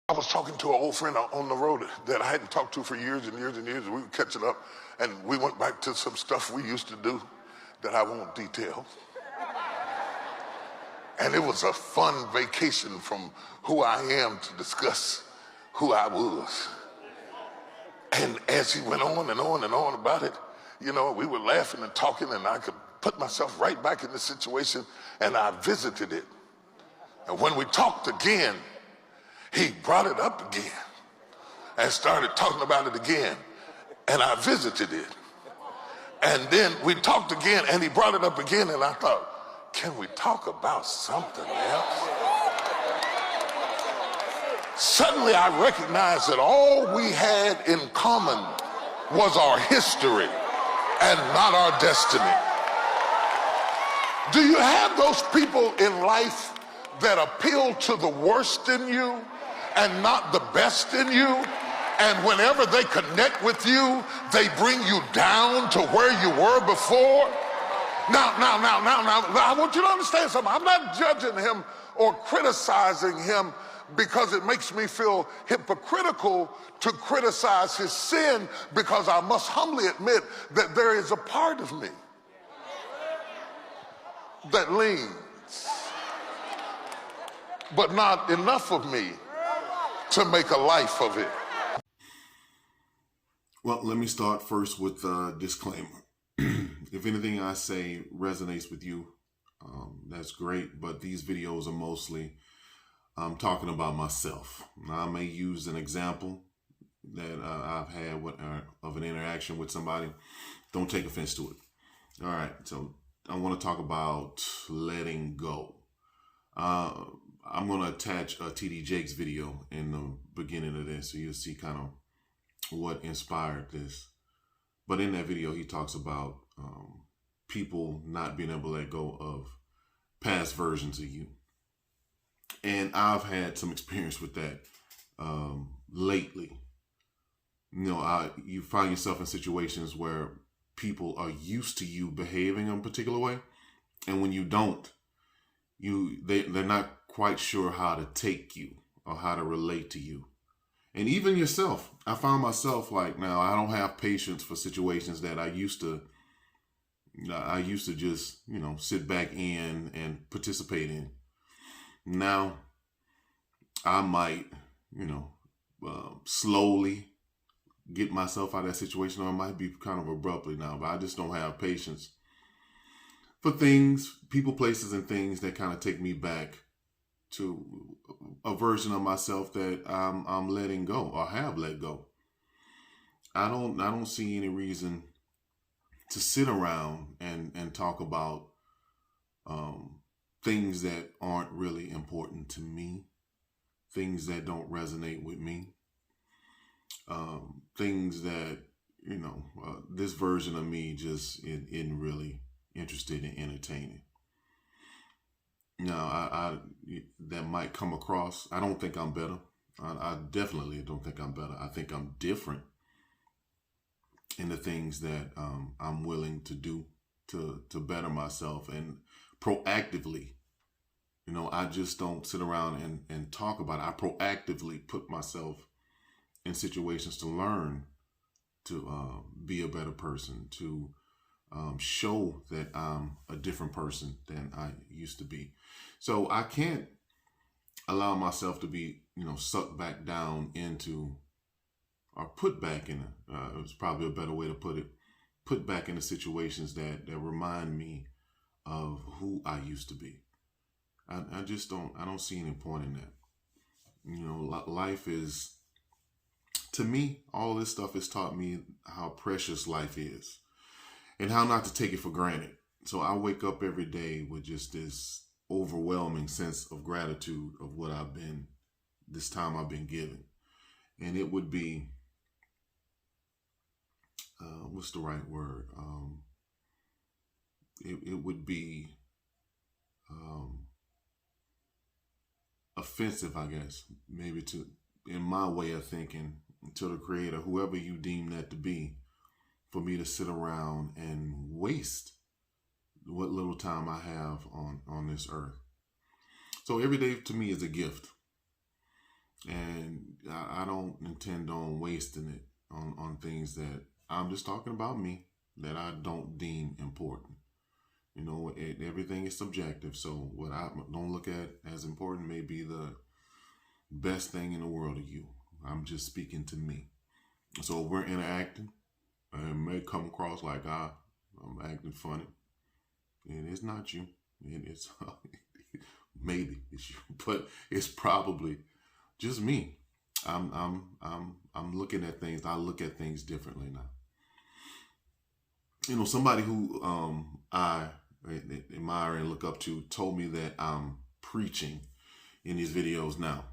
I was talking to an old friend on the road that I hadn't talked to for years and years and years. We were catching up, and we went back to some stuff we used to do that I won't detail. And it was a fun vacation from who I am to discuss who I was. And as he went on and on and on about it, you know, we were laughing and talking, and I could put myself right back in the situation, and I visited it. And when we talked again, he brought it up again and started talking about it again, and I visited it. And then we talked again, and he brought it up again, and I thought, can we talk about something else? Suddenly I recognized that all we had in common was our history and not our destiny. Do you have those people in life that appeal to the worst in you and not the best in you? And whenever they connect with you, they bring you down to where you were before? Now, I want you to understand something. I'm not judging him or criticizing him because it makes me feel hypocritical to criticize his sin, because I must humbly admit that there is a part of me that leans, but not enough of me to make a life of it. Well, let me start first with a disclaimer. If anything I say resonates with you, that's great, but these videos are mostly talking about myself. Now, I may use an example that I've had of an interaction with somebody. Don't take offense to it. All right, so I want to talk about letting go. I'm going to attach a TD Jakes video in the beginning of this, so you'll see kind of what inspired this. But in that video, he talks about people not being able to let go of past versions of you. And I've had some experience with that lately. You know, you find yourself in situations where people are used to you behaving in a particular way, and when you don't, they're not quite sure how to take you or how to relate to you. And even yourself, I found myself like, now I don't have patience for situations that I used to just, you know, sit back in and participate in. Now I might, you know, slowly get myself out of that situation, or it might be kind of abruptly now, but I just don't have patience for things, people, places, and things that kind of take me back to a version of myself that I'm letting go or have let go. I don't see any reason to sit around and talk about things that aren't really important to me, things that don't resonate with me, things that, you know, this version of me just isn't really interested in entertaining. Now, I that might come across. I don't think I'm better. I definitely don't think I'm better. I think I'm different in the things that I'm willing to do to better myself and proactively. You know, I just don't sit around and talk about it. I proactively put myself in situations to learn to be a better person, to show that I'm a different person than I used to be. So I can't allow myself to be, you know, sucked back down into, or put back in, it was probably a better way to put it, put back into situations that remind me of who I used to be. I don't see any point in that. You know, life is, to me, all this stuff has taught me how precious life is and how not to take it for granted. So I wake up every day with just this overwhelming sense of gratitude of what I've been, this time I've been given. And it would be, what's the right word? It would be offensive, I guess, maybe to, in my way of thinking, to the Creator, whoever you deem that to be, for me to sit around and waste what little time I have on this earth. So every day to me is a gift. And I don't intend on wasting it on things that I'm just talking about me, that I don't deem important. You know, everything is subjective. So what I don't look at as important may be the best thing in the world to you. I'm just speaking to me. So if we're interacting, it may come across like I'm acting funny. And it's not you. It's maybe it's you, but it's probably just me. I'm looking at things. I look at things differently now. You know, somebody who I admire and look up to told me that I'm preaching in these videos now.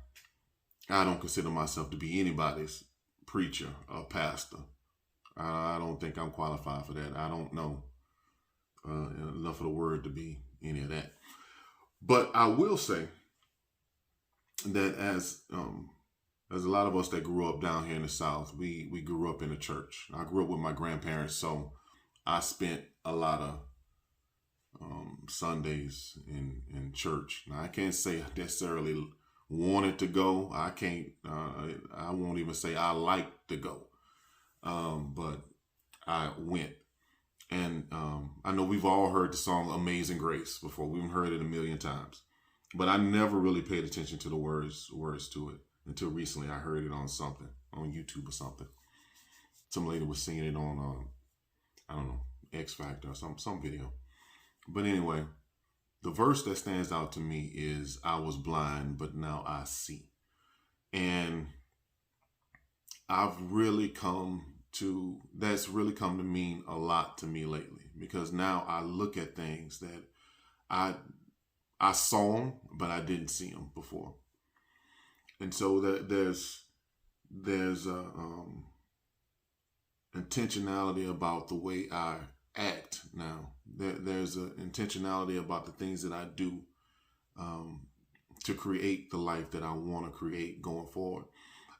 I don't consider myself to be anybody's preacher or pastor. I don't think I'm qualified for that. I don't know enough of the word to be any of that. But I will say that as a lot of us that grew up down here in the South, we grew up in a church. I grew up with my grandparents, so I spent a lot of Sundays in church. Now, I can't say I necessarily wanted to go. I can't. I won't even say I liked to go, but I went. And I know we've all heard the song "Amazing Grace" before. We've heard it a million times, but I never really paid attention to the words to it until recently. I heard it on something on YouTube or something. Some lady was singing it on I don't know, X Factor or some video. But anyway, the verse that stands out to me is "I was blind, but now I see," and that's really come to mean a lot to me lately, because now I look at things that I saw them, but I didn't see them before. And so there's intentionality about the way I act now. There's an intentionality about the things that I do to create the life that I want to create going forward.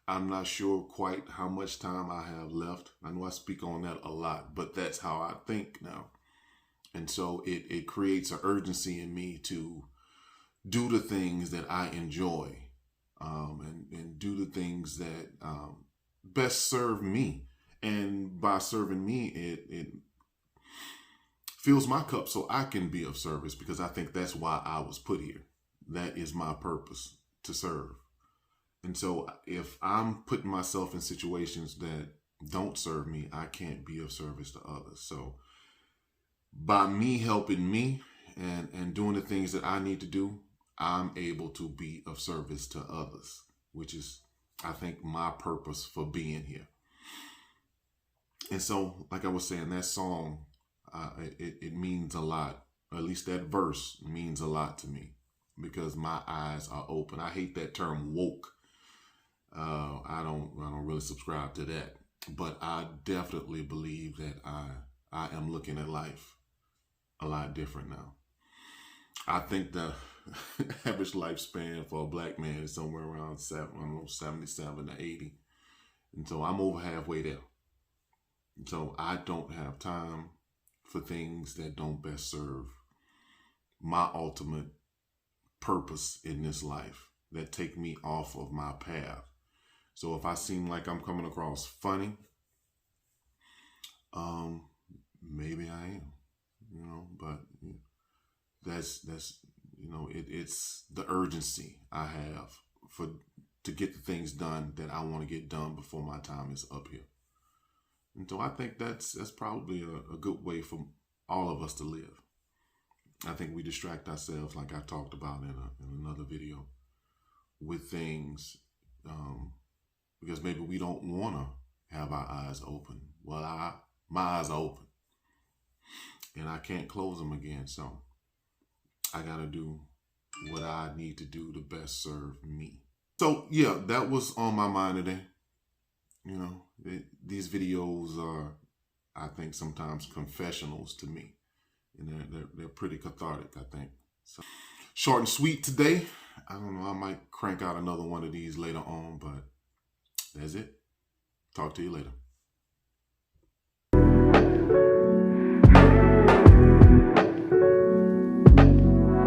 I'm not sure quite how much time I have left. I know I speak on that a lot, but that's how I think now. And so it creates an urgency in me to do the things that I enjoy, and do the things that best serve me. And by serving me, it fills my cup so I can be of service, because I think that's why I was put here. That is my purpose, to serve. And so if I'm putting myself in situations that don't serve me, I can't be of service to others. So by me helping me and doing the things that I need to do, I'm able to be of service to others, which is, I think, my purpose for being here. And so, like I was saying, that song, it means a lot. Or at least that verse means a lot to me, because my eyes are open. I hate that term woke. I don't really subscribe to that, but I definitely believe that I am looking at life a lot different now. I think the average lifespan for a black man is somewhere around 77 to 80. And so I'm over halfway there. So I don't have time for things that don't best serve my ultimate purpose in this life, that take me off of my path. So if I seem like I'm coming across funny, maybe I am, but that's it's the urgency I have to get the things done that I want to get done before my time is up here. And so I think that's probably a good way for all of us to live. I think we distract ourselves, like I talked about in another video, with things because maybe we don't want to have our eyes open. Well, my eyes are open, and I can't close them again. So I got to do what I need to do to best serve me. So yeah, that was on my mind today. These videos are, I think, sometimes confessionals to me, and they're pretty cathartic, I think. So short and sweet today. I don't know, I might crank out another one of these later on, but that's it. Talk to you later.